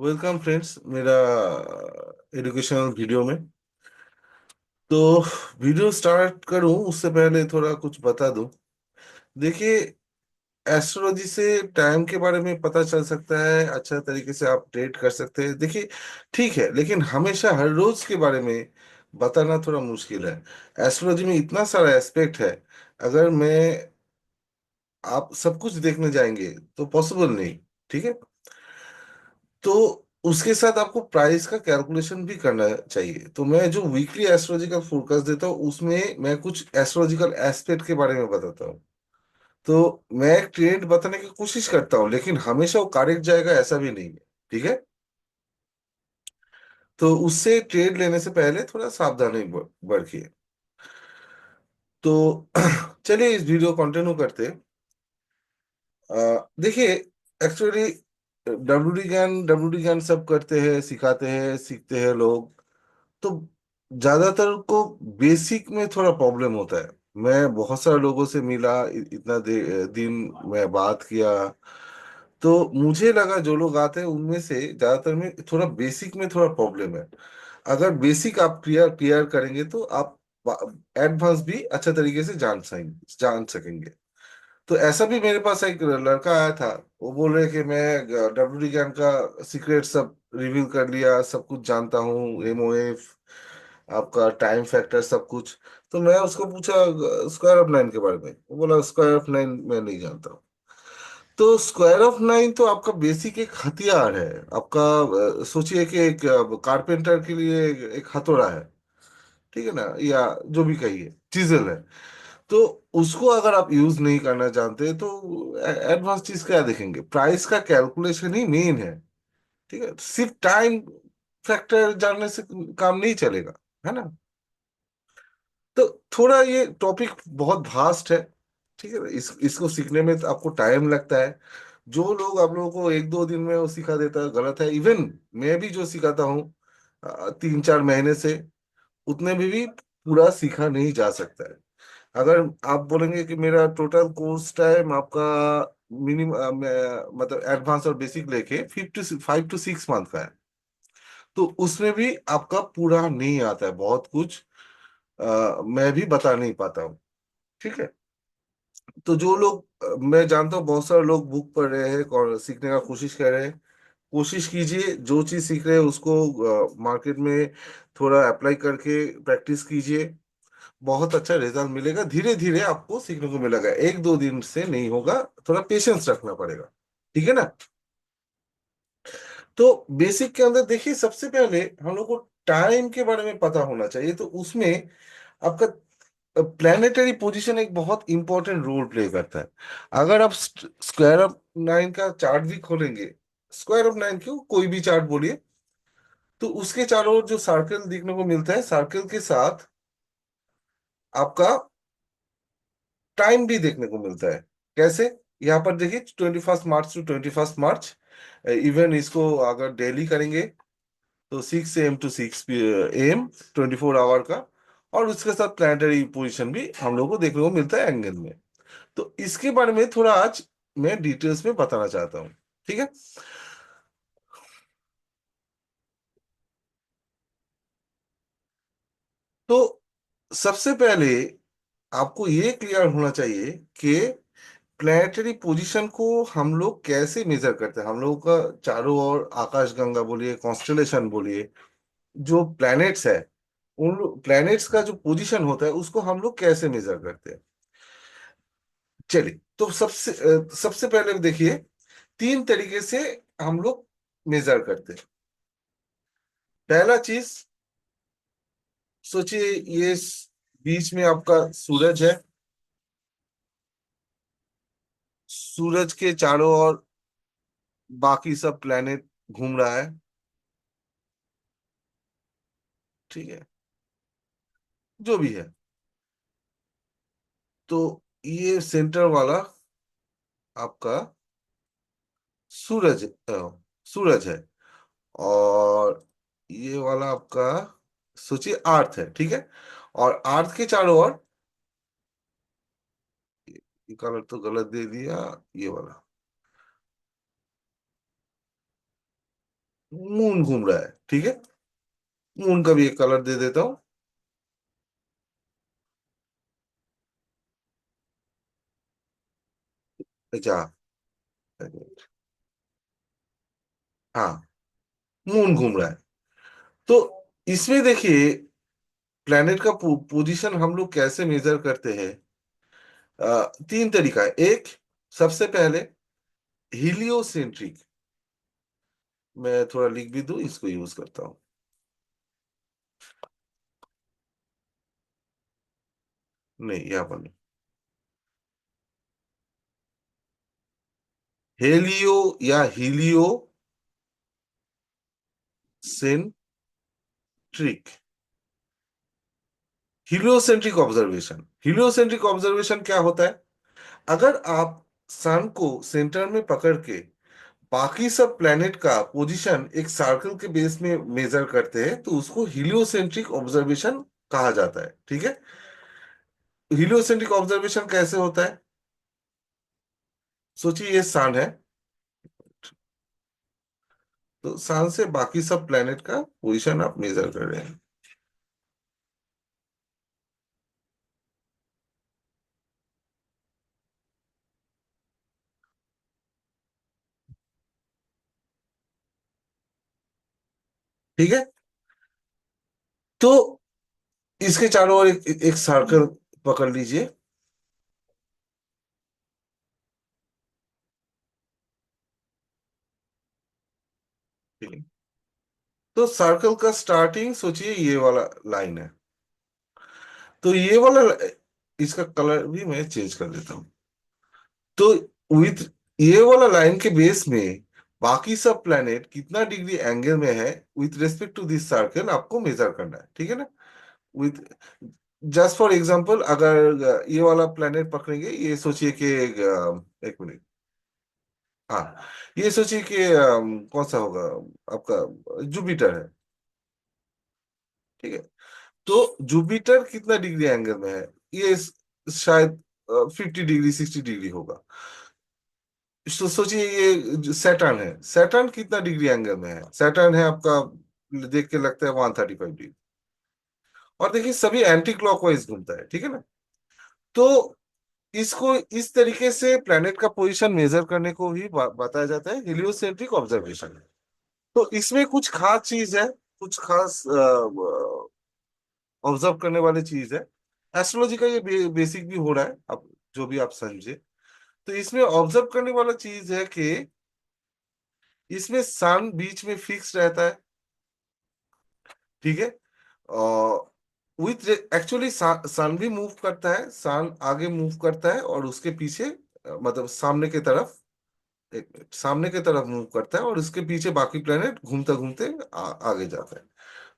Welcome friends मेरा educational video में। तो वीडियो स्टार्ट करूं उससे पहले थोड़ा कुछ बता दूं। देखिए, एस्ट्रोलॉजी से टाइम के बारे में पता चल सकता है, अच्छा तरीके से आप डेट कर सकते हैं। देखिए, ठीक है, लेकिन हमेशा हर रोज के बारे में बताना थोड़ा मुश्किल है। एस्ट्रोलॉजी में इतना सारा एस्पेक्ट है। अगर मैं आप सब कुछ देखने जाएंगे तो पॉसिबल नहीं। ठीक है। तो उसके साथ आपको प्राइस का कैलकुलेशन भी करना चाहिए। तो मैं जो वीकली एस्ट्रोलॉजिकल फोरकास्ट देता हूँ उसमें मैं कुछ एस्ट्रोलॉजिकल एस्पेक्ट के बारे में बताता हूँ। तो मैं एक ट्रेंड बताने की कोशिश करता हूँ, लेकिन हमेशा वो करेक्ट जाएगा ऐसा भी नहीं है। ठीक है। तो उससे ट्रेड लेने से पहले थोड़ा सावधानी बरतिए। तो चलिए इस वीडियो कंटिन्यू करते हैं। देखिए, एक्चुअली डब्ल्यू डी ज्ञान सब करते हैं, सिखाते हैं, सीखते हैं लोग। तो ज्यादातर को बेसिक में थोड़ा प्रॉब्लम होता है। मैं बहुत सारे लोगों से मिला, इतना दिन मैं बात किया। तो मुझे लगा जो लोग आते हैं उनमें से ज्यादातर में थोड़ा बेसिक में थोड़ा प्रॉब्लम है। अगर बेसिक आप क्लियर क्लियर करेंगे तो आप एडवांस भी अच्छा तरीके से जान सकेंगे। तो ऐसा भी मेरे पास एक लड़का आया था। वो बोल रहे कि मैं डब्ल्यू ज्ञान का सीक्रेट सब रिवील कर लिया, सब कुछ जानता हूँ, एमओएफ, आपका टाइम फैक्टर, सब कुछ। तो मैं उसको पूछा स्क्वायर ऑफ नाइन के बारे में। वो बोला स्क्वायर ऑफ नाइन मैं नहीं जानता हूँ। तो स्क्वायर ऑफ नाइन तो आपका बेसिक एक हथियार है। आपका सोचिए कि एक कारपेंटर के लिए एक हथौड़ा है। ठीक है ना, या जो भी कहिए चीजल है। तो उसको अगर आप यूज नहीं करना जानते तो एडवांस चीज क्या देखेंगे? प्राइस का कैलकुलेशन ही मेन है। ठीक है। सिर्फ टाइम फैक्टर जानने से काम नहीं चलेगा, है ना। तो थोड़ा ये टॉपिक बहुत वास्ट है। ठीक है ना। इसको सीखने में तो आपको टाइम लगता है। जो लोग आप लोगों को एक दो दिन में वो सिखा देता है, गलत है। इवन मैं भी जो सिखाता हूँ 3-4 महीने से, उतने में भी पूरा सीखा नहीं जा सकता है। अगर आप बोलेंगे कि मेरा टोटल कोर्स टाइम आपका मिनिमम मतलब एडवांस और बेसिक लेके 5 to 6 मंथ का है, तो उसमें भी आपका पूरा नहीं आता है बहुत कुछ। मैं भी बता नहीं पाता हूँ। ठीक है। तो जो लोग मैं जानता हूँ बहुत सारे लोग बुक पढ़ रहे हैं और सीखने का कोशिश कर रहे हैं। कोशिश कीजिए, जो चीज सीख रहे हैं उसको मार्केट में थोड़ा अप्लाई करके प्रैक्टिस कीजिए। बहुत अच्छा रिजल्ट मिलेगा। धीरे धीरे आपको सीखने को मिलेगा, एक दो दिन से नहीं होगा। थोड़ा पेशेंस रखना पड़ेगा। ठीक है ना। तो बेसिक के अंदर देखिए, सबसे पहले हम लोग को टाइम के बारे में पता होना चाहिए। तो उसमें आपका प्लानिटरी पोजीशन एक बहुत इंपॉर्टेंट रोल प्ले करता है। अगर आप स्क्वायर ऑफ नाइन का चार्ट भी खोलेंगे, स्क्वायर ऑफ नाइन क्यों, कोई भी चार्ट बोलिए, तो उसके चारों ओर जो सर्कल देखने को मिलता है, सर्कल के साथ आपका टाइम भी देखने को मिलता है। कैसे? यहाँ पर देखिए 21 मार्च टू 21 मार्च। इवन इसको अगर डेली करेंगे तो 6 AM to 6 AM, 24 आवर का। और उसके साथ प्लानिटरी पोजीशन भी हम लोग को देखने को मिलता है एंगल में। तो इसके बारे में थोड़ा आज मैं डिटेल्स में बताना चाहता हूँ। ठीक है। तो सबसे पहले आपको ये क्लियर होना चाहिए कि प्लेनेटरी पोजीशन को हम लोग कैसे मेजर करते हैं। हम लोगों का चारों ओर आकाशगंगा बोलिए, कॉन्स्टेलेशन बोलिए, जो प्लैनेट्स है, उन प्लैनेट्स का जो पोजीशन होता है उसको हम लोग कैसे मेजर करते हैं। चलिए, तो सबसे पहले देखिए, तीन तरीके से हम लोग मेजर करते हैं। पहला चीज, सोचिए ये बीच में आपका सूरज है। सूरज के चारों ओर बाकी सब प्लैनेट घूम रहा है। ठीक है। जो भी है। तो ये सेंटर वाला आपका सूरज सूरज है। और ये वाला आपका सोचिए अर्थ है। ठीक है। और अर्थ के चारों ओर, ये कलर तो गलत दे दिया, ये वाला। मून घूम रहा है, ठीक है। मून का भी एक कलर दे देता हूँ। अच्छा, हाँ, मून घूम रहा है। तो इसमें देखिए, प्लैनेट का पोजीशन हम लोग कैसे मेजर करते हैं। तीन तरीका है। एक, सबसे पहले हीलियोसेंट्रिक। मैं थोड़ा लिख भी दूं, इसको यूज करता हूँ। नहीं, यहाँ पर नहीं। हेलियो या heliocentric. Heliocentric observation, heliocentric observation क्या होता है? अगर आप सन को सेंटर में पकड़ के बाकी सब प्लेनेट का पोजीशन एक सर्कल के बेस में मेजर करते हैं, तो उसको हीलियोसेंट्रिक ऑब्जर्वेशन कहा जाता है, ठीक है। हीलियोसेंट्रिक ऑब्जर्वेशन कैसे होता है? सोचिए ये सन है, तो सन से बाकी सब प्लेनेट का पोजीशन आप मेजर कर रहे हैं, ठीक है। तो इसके चारों ओर एक सर्कल पकड़ लीजिए, ठीक है। तो सर्कल का स्टार्टिंग सोचिए ये वाला लाइन है। तो ये वाला, इसका कलर भी मैं चेंज कर देता हूँ। तो विथ ये वाला लाइन के बेस में बाकी सब प्लेनेट कितना डिग्री एंगल में है with respect to this circle आपको मेजर करना है, ठीक है ना। विथ, जस्ट फॉर एग्जांपल, अगर ये वाला प्लेनेट पकड़ेंगे, ये सोचिए कि एक मिनट, हाँ, ये सोचिए कि कौन सा होगा आपका, जुपिटर है, ठीक है। तो जुपिटर कितना डिग्री एंगल में है? ये शायद 50 डिग्री 60 डिग्री होगा। सोचिए ये सैटर्न है, सैटर्न कितना डिग्री एंगल में है? सैटर्न है आपका, देख के लगता है 135 डिग्री। और देखिए सभी एंटी क्लॉकवाइज घूमता है, ठीक है ना। तो इसको इस तरीके से प्लेनेट का पोजीशन मेजर करने को ही बताया जाता है हेलियोसेंट्रिक ऑब्जर्वेशन। तो इसमें कुछ खास चीज है, कुछ खास ऑब्जर्व करने वाली चीज है। एस्ट्रोलॉजी का ये बेसिक भी हो रहा है, अब जो भी आप समझे। तो इसमें ऑब्जर्व करने वाला चीज है कि इसमें सन बीच में फिक्स रहता है, ठीक है। और विथ एक्चुअली सन भी मूव करता है, सन आगे मूव करता है और उसके पीछे मतलब सामने की तरफ, एक मिनट, सामने की तरफ मूव करता है और उसके पीछे बाकी प्लेनेट घूमते घूमते आगे जाता है।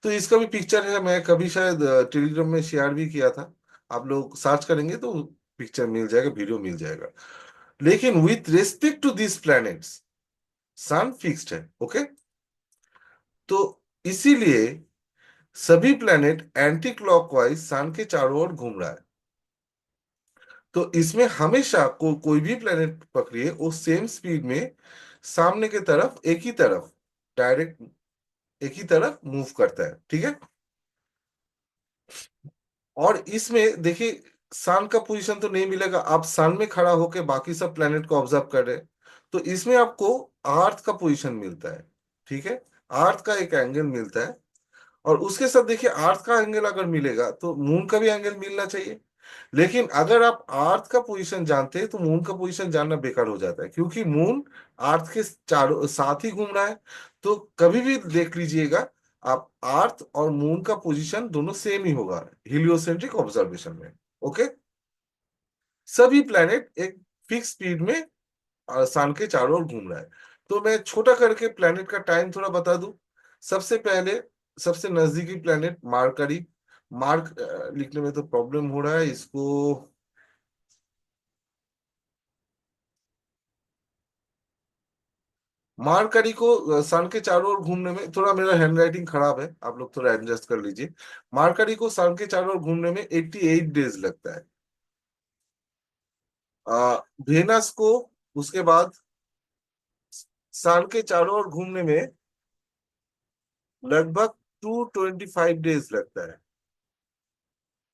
तो इसका भी पिक्चर है, मैं कभी शायद टेलीग्राम में शेयर भी किया था। आप लोग सर्च करेंगे तो पिक्चर मिल जाएगा, वीडियो मिल जाएगा। लेकिन with respect to this planets, sun fixed है, ओके। तो इसीलिए सभी प्लैनेट एंटी क्लॉकवाइज सन के चारों ओर घूम रहा है। तो इसमें हमेशा कोई भी प्लैनेट पकड़िए, वो सेम स्पीड में सामने की तरफ एक ही तरफ, डायरेक्ट एक ही तरफ मूव करता है, ठीक है। और इसमें देखिए, सन का पोजीशन तो नहीं मिलेगा, आप सन में खड़ा होकर बाकी सब प्लेनेट को ऑब्जर्व कर रहे हैं। तो इसमें आपको अर्थ का पोजीशन मिलता है, ठीक है। अर्थ का एक एंगल मिलता है। और उसके साथ देखिए, अर्थ का एंगल अगर मिलेगा तो मून का भी एंगल मिलना चाहिए। लेकिन अगर आप अर्थ का पोजीशन जानते हैं तो मून का पोजीशन जानना बेकार हो जाता है, क्योंकि मून अर्थ के चारों साथ ही घूम रहा है। तो कभी भी देख लीजिएगा आप, अर्थ और मून का पोजीशन दोनों सेम ही होगा हीलियोसेंट्रिक ऑब्जर्वेशन में, ओके। सभी प्लैनेट एक फिक्स स्पीड में सन के चारों ओर घूम रहा है। तो मैं छोटा करके प्लैनेट का टाइम थोड़ा बता दूं। सबसे पहले, सबसे नजदीकी प्लैनेट मार्करी। मार्क लिखने में तो प्रॉब्लम हो रहा है इसको। मार्करी को सन के चारों ओर घूमने में, थोड़ा मेरा हैंड राइटिंग खराब है, आप लोग थोड़ा एडजस्ट कर लीजिए। मार्करी को सन के चारों ओर घूमने में 88 डेज लगता है। वेनस को उसके बाद सन के चारों ओर घूमने में लगभग 225 डेज लगता है।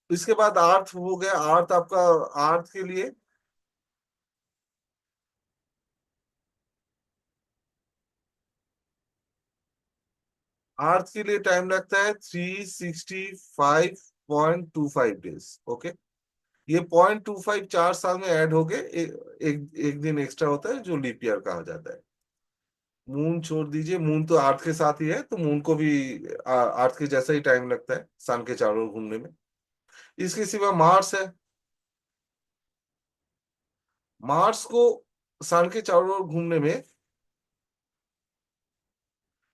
इसके बाद आर्थ हो गया, आर्थ आपका, आर्थ के लिए, आर्थ के लिए टाइम लगता है 365.25 डेज। ओके। ये 0.25 4 साल में ऐड हो गए, एक दिन एक्स्ट्रा होता है जो लीप ईयर कहा जाता है। मून छोड़ दीजिए, मून तो अर्थ के साथ ही है, तो मून को भी अर्थ के जैसा ही टाइम लगता है सन के चारों ओर घूमने में। इसके सिवा मार्स है। मार्स को सन के चारों ओर घूमने में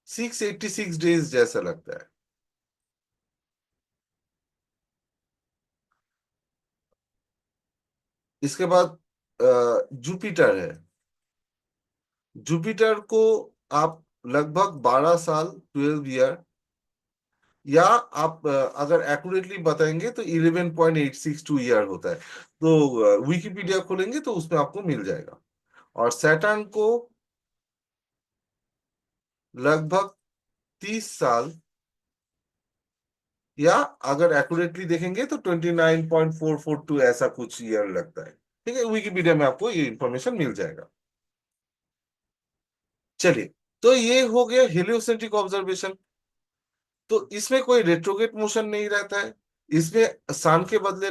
686 डेज जैसा लगता है। इसके बाद जुपिटर है। जुपिटर को आप लगभग 12 साल, 12 ईयर, या आप अगर एक्यूरेटली बताएंगे तो 11.862 ईयर होता है। तो विकिपीडिया खोलेंगे तो उसमें आपको मिल जाएगा। और सैटर्न को लगभग 30 साल, या अगर एक्यूरेटली देखेंगे तो 29.442 ऐसा कुछ ईयर लगता है। ठीक है, विकिपीडिया में आपको ये इंफॉर्मेशन मिल जाएगा। चलिए, तो ये हो गया हेलियोसेंट्रिक ऑब्जर्वेशन। तो इसमें कोई रेट्रोगेट मोशन नहीं रहता है। इसमें सन के बदले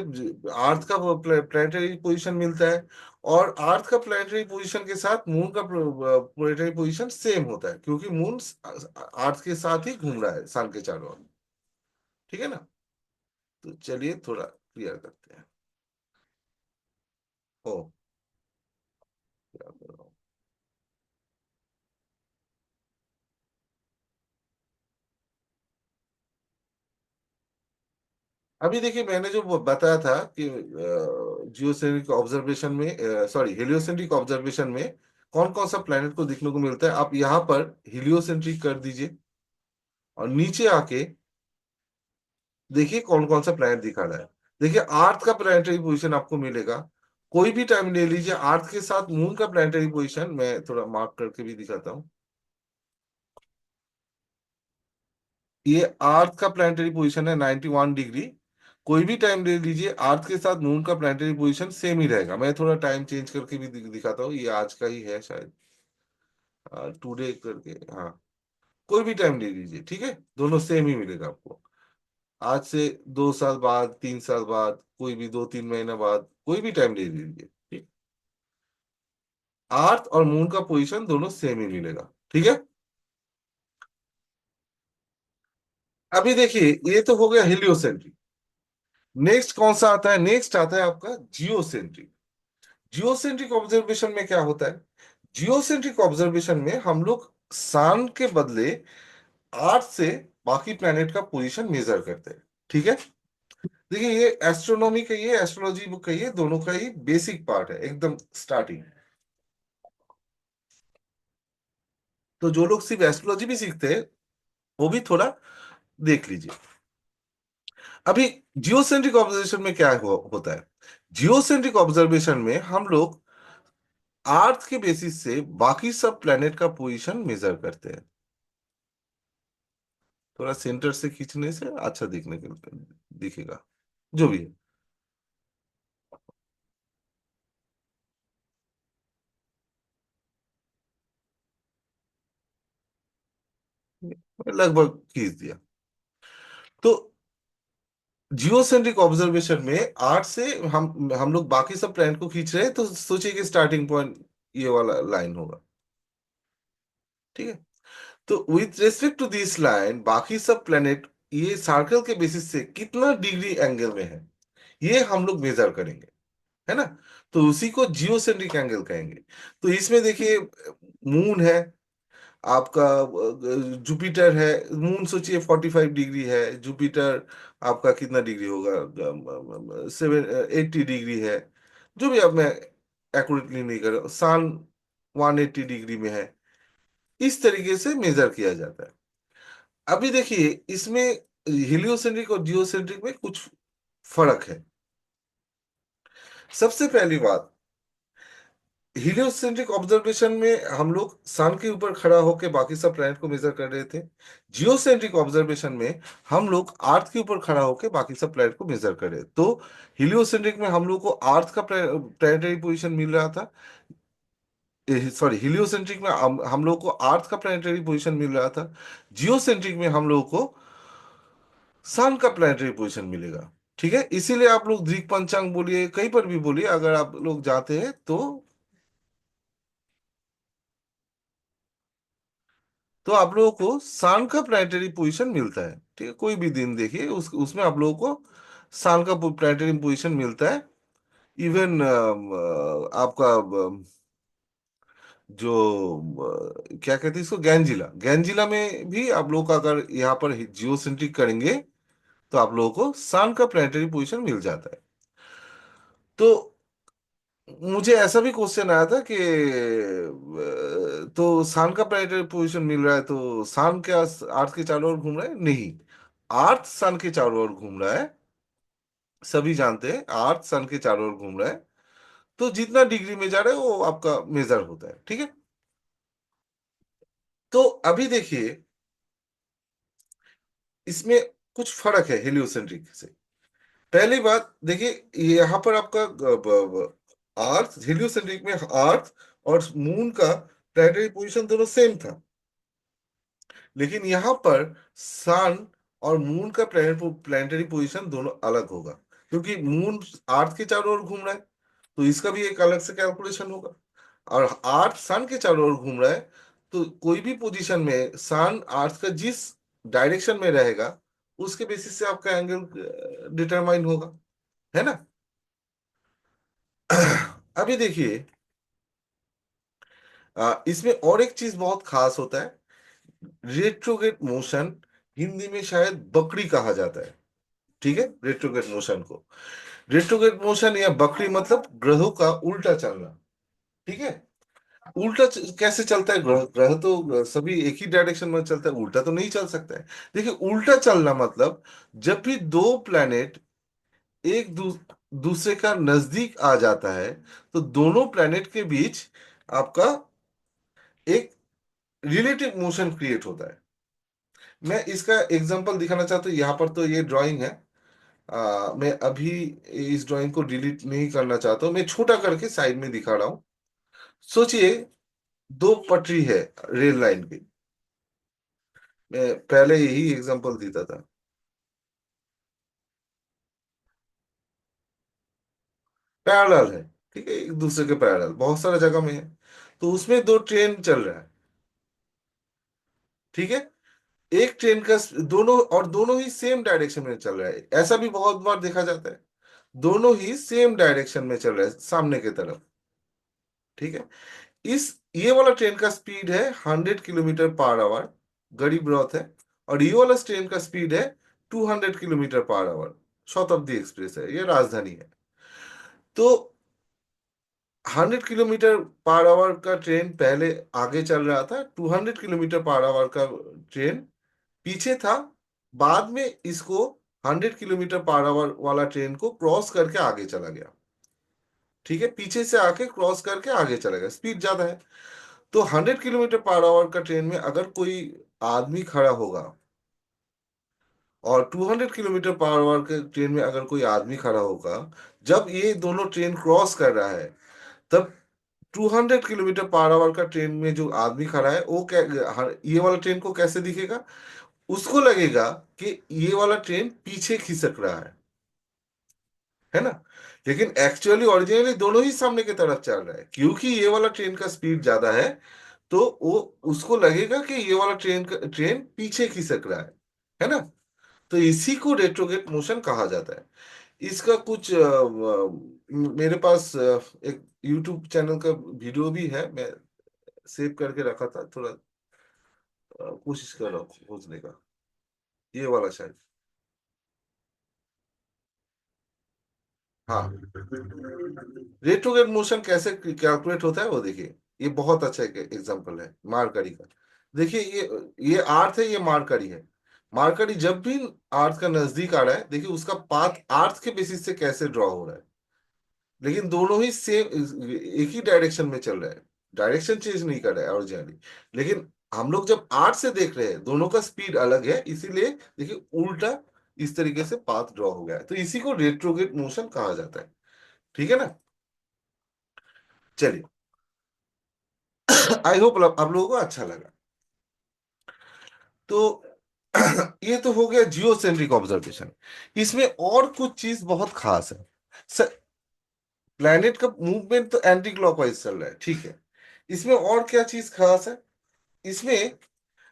अर्थ का प्लेनेटरी पोजीशन मिलता है। और अर्थ का प्लेनेटरी पोजीशन के साथ मून का प्लेनेटरी पोजीशन सेम होता है, क्योंकि मून अर्थ के साथ ही घूम रहा है सन के चारों ओर। ठीक है ना। तो चलिए थोड़ा क्लियर करते हैं। ओ, क्या कर रहा हूँ। अभी देखिए, मैंने जो वो बताया था कि जियोसेंट्रिक ऑब्जर्वेशन में, सॉरी, हेलियोसेंट्रिक ऑब्जर्वेशन में कौन कौन सा प्लेनेट को देखने को मिलता है, आप यहाँ पर हेलियोसेंट्रिक कर दीजिए और नीचे आके देखिए कौन कौन सा प्लेनेट दिखा रहा है। देखिए, अर्थ का प्लेनेटरी पोजीशन आपको मिलेगा। कोई भी टाइम ले लीजिए, अर्थ के साथ मून का प्लेनेटरी पोजीशन मैं थोड़ा मार्क करके भी दिखाता हूँ। ये अर्थ का प्लानिटरी पोजीशन है 91 डिग्री। कोई भी टाइम ले लीजिए, अर्थ के साथ मून का प्लानिटरी पोजीशन सेम ही रहेगा। मैं थोड़ा टाइम चेंज करके भी दिखाता हूँ, ये आज का ही है शायद, टुडे करके, हाँ। कोई भी टाइम ले लीजिए, ठीक है, दोनों सेम ही मिलेगा आपको। आज से 2 साल बाद, 3 साल बाद, कोई भी 2-3 महीना बाद, कोई भी टाइम ले लीजिए, ठीक। अर्थ और मून का पोजीशन दोनों सेम ही मिलेगा, ठीक है। अभी देखिए, ये तो हो गया हेलियोसेंट्रिक। नेक्स्ट कौन सा आता है? नेक्स्ट आता है आपका जियोसेंट्रिक। जियोसेंट्रिक ऑब्जर्वेशन में क्या होता है? जियोसेंट्रिक ऑब्जर्वेशन में हम लोग सन के बदले अर्थ से बाकी प्लैनेट का पोजीशन मेजर करते हैं, ठीक है। देखिए, ये एस्ट्रोनॉमी कहिए, एस्ट्रोलॉजी बुक कहिए, दोनों का ही बेसिक पार्ट है, एकदम स्टार्टिंग। तो जो लोग सिर्फ एस्ट्रोलॉजी भी सीखते हैं, वो भी थोड़ा देख लीजिए। अभी जियोसेंट्रिक ऑब्जर्वेशन में क्या होता है? जियोसेंट्रिक ऑब्जर्वेशन में हम लोग अर्थ के बेसिस से बाकी सब प्लेनेट का पोजीशन मेजर करते हैं। थोड़ा सेंटर से खींचने से अच्छा दिखने के दिखेगा, जो भी है। लगभग खींच दिया। तो जियोसेंट्रिक ऑब्जर्वेशन में आर्ट से हम लोग बाकी सब प्लैनेट को खींच रहे हैं, तो सोचिए कि स्टार्टिंग पॉइंट ये वाला लाइन होगा, ठीक है। तो with respect to this line, बाकी सब प्लैनेट ये सर्कल के बेसिस से कितना डिग्री एंगल में है, ये हम लोग मेजर करेंगे, है ना। तो उसी को जियोसेंट्रिक एंगल कहेंगे। तो इसमें देखिए, मून है आपका, जुपिटर है। मून सोचिए 45 डिग्री है, जुपिटर आपका कितना डिग्री होगा, 80 डिग्री है। जो भी, अब मैं एक्यूरेटली नहीं कर रहा, सन 180 डिग्री में है। इस तरीके से मेजर किया जाता है। अभी देखिए, इसमें हेलियोसेंट्रिक और जियोसेंट्रिक में कुछ फर्क है। सबसे पहली बात, हीलियोसेंट्रिक ऑब्जर्वेशन में हम लोग सन के ऊपर खड़ा होकर बाकी सब प्लैनेट को मेजर कर रहे थे। जियोसेंट्रिक ऑब्जर्वेशन में हम लोग अर्थ के ऊपर खड़ा होकर बाकी सब प्लैनेट को मेजर कर रहे थे। तो हीलियोसेंट्रिक में हम लोग को अर्थ का प्लैनेटरी पोजीशन मिल रहा था। सॉरी, हीलियोसेंट्रिक में हम लोग को अर्थ का प्लैनेटरी पोजीशन मिल रहा था। जियोसेंट्रिक में हम लोग को सन का प्लैनेटरी पोजीशन मिलेगा। ठीक है, इसीलिए आप लोग दृक पंचांग बोलिए, कहीं पर भी बोलिए, अगर आप लोग जाते हैं तो आप लोगों को सन का प्लैनेटरी पोजीशन मिलता है। ठीक है, कोई भी दिन देखिए, उसमें आप लोगों को सन का प्लैनेटरी पोजीशन मिलता है। इवन आपका जो क्या कहते हैं इसको, गैंजिला, गैंजिला में भी आप लोग का अगर यहाँ पर जियोसेंट्रिक करेंगे तो आप लोगों को सन का प्लैनेटरी पोजीशन मिल जाता है। तो मुझे ऐसा भी क्वेश्चन आया था कि तो सन का प्लैनेटरी पोजीशन मिल रहा है तो सन क्या अर्थ के चारों ओर घूम रहा है? नहीं, अर्थ सन के चारों ओर घूम रहा है। सभी जानते हैं अर्थ सन के चारों ओर घूम रहा है। तो जितना डिग्री में जा रहा है वो आपका मेजर होता है। ठीक है, तो अभी देखिए, इसमें कुछ फर्क है हेलियोसेंट्रिक से। पहली बात देखिए, यहाँ पर आपका अर्थ हेलियोसेंट्रिक में अर्थ और मून का प्लैनेटरी पोजीशन दोनों सेम था। लेकिन यहाँ पर सन और मून का प्लैनेटरी पोजीशन दोनों अलग होगा, क्योंकि मून अर्थ के चारों ओर घूम रहा है। तो इसका भी एक अलग से कैलकुलेशन होगा। और अर्थ सन के चारों ओर घूम रहा है, तो कोई भी पोजीशन में सन अर्थ का जिस डायरेक्शन में रहेगा उसके बेसिस से आपका एंगल डिटरमाइन होगा। है ना? अभी देखिए, इसमें और एक चीज बहुत खास होता है, रेट्रोग्रेड मोशन। हिंदी में शायद बकरी कहा जाता है। ठीक है, रेट्रोग्रेड मोशन को, रेट्रोग्रेड मोशन या बकरी मतलब ग्रहों का उल्टा चलना। ठीक है, उल्टा कैसे चलता है ग्रह? ग्रह तो सभी एक ही डायरेक्शन में चलता है, उल्टा तो नहीं चल सकता है। देखिए, उल्टा चलना मतलब जब भी दो प्लैनेट एक दूसरे का नजदीक आ जाता है तो दोनों प्लैनेट के बीच आपका एक रिलेटिव मोशन क्रिएट होता है। मैं इसका एग्जांपल दिखाना चाहता हूँ। यहाँ पर तो ये ड्राइंग है। मैं अभी इस ड्राइंग को डिलीट नहीं करना चाहता हूँ, मैं छोटा करके साइड में दिखा रहा हूँ। सोचिए, दो पटरी है रेल लाइन की। मैं पहले यही एग्जांपल देता था। पैरेलल है, ठीक है, एक दूसरे के पैरेलल बहुत सारा जगह में है। तो उसमें दो ट्रेन चल रहा है। ठीक है, एक ट्रेन का दोनों, और दोनों ही सेम डायरेक्शन में चल रहा है। ऐसा भी बहुत बार देखा जाता है, दोनों ही सेम डायरेक्शन में चल रहा है सामने की तरफ। ठीक है, इस ये वाला ट्रेन का स्पीड है 100 किलोमीटर पर आवर, गरीब रथ है। और ये वाला ट्रेन का स्पीड है 200 किलोमीटर पर आवर, शताब्दी एक्सप्रेस है, ये राजधानी है। तो 100 किलोमीटर पर आवर का ट्रेन पहले आगे चल रहा था, 200 किलोमीटर पर आवर का ट्रेन पीछे था। बाद में इसको 100 किलोमीटर पर आवर वाला ट्रेन को क्रॉस करके आगे चला गया। ठीक है, पीछे से आके क्रॉस करके आगे चला गया, स्पीड ज्यादा है। तो 100 किलोमीटर पर आवर का ट्रेन में अगर कोई आदमी खड़ा होगा, और 200 किलोमीटर पर आवर के ट्रेन में अगर कोई आदमी खड़ा होगा, जब ये दोनों ट्रेन क्रॉस कर रहा है, तब 200 किलोमीटर पर आवर का ट्रेन में जो आदमी खड़ा है वो क्या, ये वाला ट्रेन को कैसे दिखेगा? उसको लगेगा कि ये वाला ट्रेन पीछे खिसक रहा है ना? लेकिन एक्चुअली ओरिजिनली दोनों ही सामने की तरफ चल रहा है, क्योंकि ये वाला ट्रेन का स्पीड ज्यादा है। तो वो उसको लगेगा कि ये वाला ट्रेन पीछे खिसक रहा है ना? तो इसी को रेट्रोगेट मोशन कहा जाता है। इसका कुछ मेरे पास एक यूट्यूब चैनल का वीडियो भी है, मैं सेव करके रखा था। थोड़ा कोशिश कर रहा हूँ खोजने का, ये वाला शायद। हाँ, रेट्रोगेट मोशन कैसे कैलकुलेट होता है वो देखिए। ये बहुत अच्छा एक एग्जांपल है मार्करी का। देखिए, ये आर्थ है, ये मार्करी है। मार्करी जब भी आर्थ का नजदीक आ रहा है, देखिए उसका पाथ आर्थ के बेसिस से कैसे ड्रॉ हो रहा है। लेकिन दोनों ही सेम एक ही डायरेक्शन में चल रहा है, डायरेक्शन चेंज नहीं कर रहा है ओरिजिनली। लेकिन हम लोग जब आर्ट से देख रहे हैं, दोनों का स्पीड अलग है, इसीलिए देखिए उल्टा इस तरीके से पाथ ड्रॉ हो गया है, तो इसी को रेट्रोग्रेड मोशन कहा जाता है। ठीक है ना। चलिए, आई होप आप लोगों को अच्छा लगा। तो ये तो हो गया जियो सेंट्रिक ऑब्जर्वेशन। इसमें और कुछ चीज बहुत खास है। प्लैनेट का मूवमेंट तो एंटी क्लॉकवाइज चल रहा है, ठीक है। इसमें और क्या चीज खास है, इसमें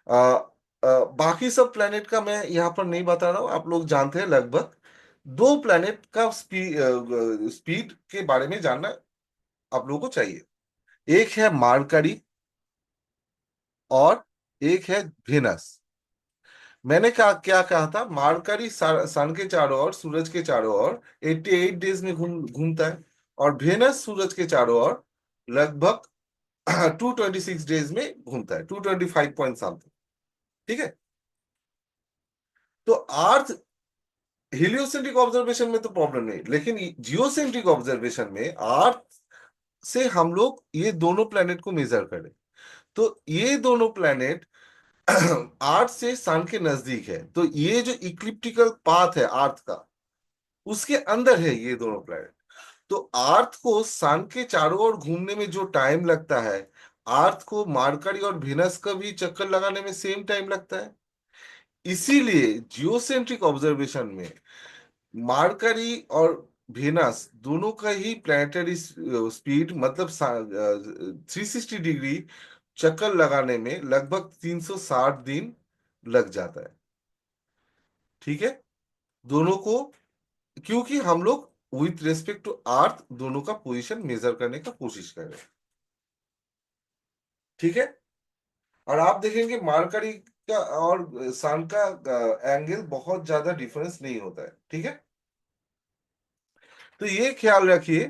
आ, बाकी सब प्लैनेट का मैं यहाँ पर नहीं बता रहा हूँ, आप लोग जानते हैं लगभग। दो प्लैनेट का स्पीड के बारे में जानना आप लोगों को चाहिए। एक है मार्करी और एक है वेनस। मैंने क्या क्या कहा था, मार्करी सन के चारों ओर, सूरज के चारों ओर 88 डेज में घूमता है, और वेनस सूरज के चारों ओर लगभग 226 डेज में घूमता है, 225 पॉइंट समथिंग। ठीक है। तो अर्थ हेलियोसेंट्रिक ऑब्जर्वेशन में तो प्रॉब्लम नहीं, लेकिन जियोसेंट्रिक ऑब्जर्वेशन में अर्थ से हम लोग ये दोनों प्लेनेट को मेजर करें, तो ये दोनों प्लेनेट अर्थ से सन के नजदीक है, तो ये जो इक्लिप्टिकल पाथ है अर्थ का, उसके अंदर है ये दोनों प्लेनेट। तो अर्थ को सन के चारों ओर घूमने में जो टाइम लगता है, अर्थ को मार्करी और वेनस का भी चक्कर लगाने में सेम टाइम लगता है। इसीलिए जियोसेंट्रिक ऑब्जर्वेशन में मार्करी और वेनस दोनों का ही प्लैनेटरी स्पीड, मतलब 360 डिग्री चक्कर लगाने में लगभग 360 दिन लग जाता है। ठीक है। दोनों को, क्योंकि हम लोग विथ रेस्पेक्ट टू अर्थ दोनों का पोजीशन मेजर करने का कोशिश कर रहे हैं। ठीक है। और आप देखेंगे मार्करी का और सन का एंगल बहुत ज्यादा डिफरेंस नहीं होता है। ठीक है। तो ये ख्याल रखिए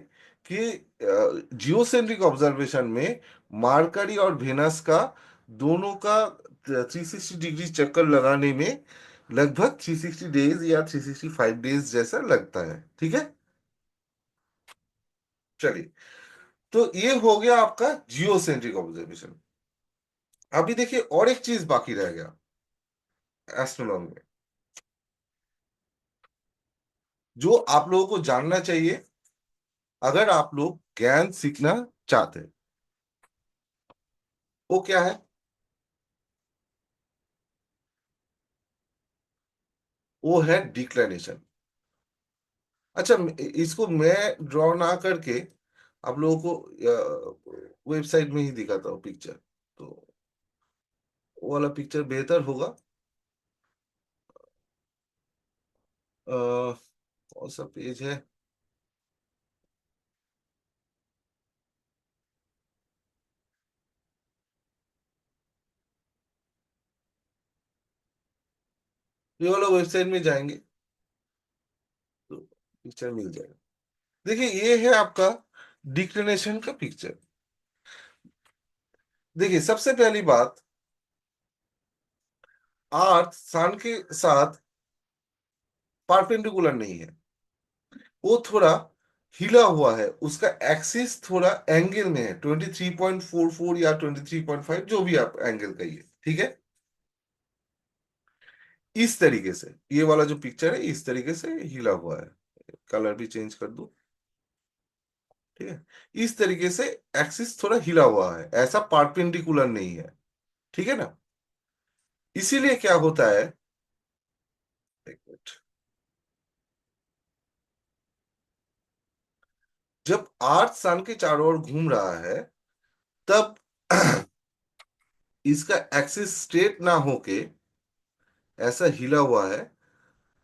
कि जियोसेंट्रिक ऑब्जर्वेशन में मार्करी और वेनस का दोनों का 360 डिग्री चक्कर लगाने में लगभग 360 डेज या 365 डेज जैसा लगता है। ठीक है। चलिए, तो ये हो गया आपका जियोसेंट्रिक ऑब्जर्वेशन। अभी देखिए और एक चीज बाकी रह गया एस्ट्रोनॉमी में, जो आप लोगों को जानना चाहिए अगर आप लोग ज्ञान सीखना चाहते हैं। वो क्या है? वो है डिक्लेनेशन। अच्छा, इसको मैं ड्रॉ ना करके आप लोगों को वेबसाइट में ही दिखाता हूँ पिक्चर, तो वो वाला पिक्चर बेहतर होगा। कौन सा पेज है? ये वाला वेबसाइट में जाएंगे तो पिक्चर मिल जाएगा। देखिए ये है आपका डिक्लेनेशन का पिक्चर। देखिए सबसे पहली बात, अर्थ सन के साथ परपेंडिकुलर नहीं है, वो थोड़ा हिला हुआ है, उसका एक्सिस थोड़ा एंगल में है, 23.44 या 23.5, जो भी आप एंगल कहिए। ठीक है। इस तरीके से ये वाला जो पिक्चर है इस तरीके से हिला हुआ है, कलर भी चेंज कर दूं। ठीक है। इस तरीके से एक्सिस थोड़ा हिला हुआ है, ऐसा परपेंडिकुलर नहीं है। ठीक है ना। इसीलिए क्या होता है, एक मिनट, जब अर्थ सन के चारों ओर घूम रहा है तब इसका एक्सिस स्ट्रेट ना होके ऐसा हिला हुआ है,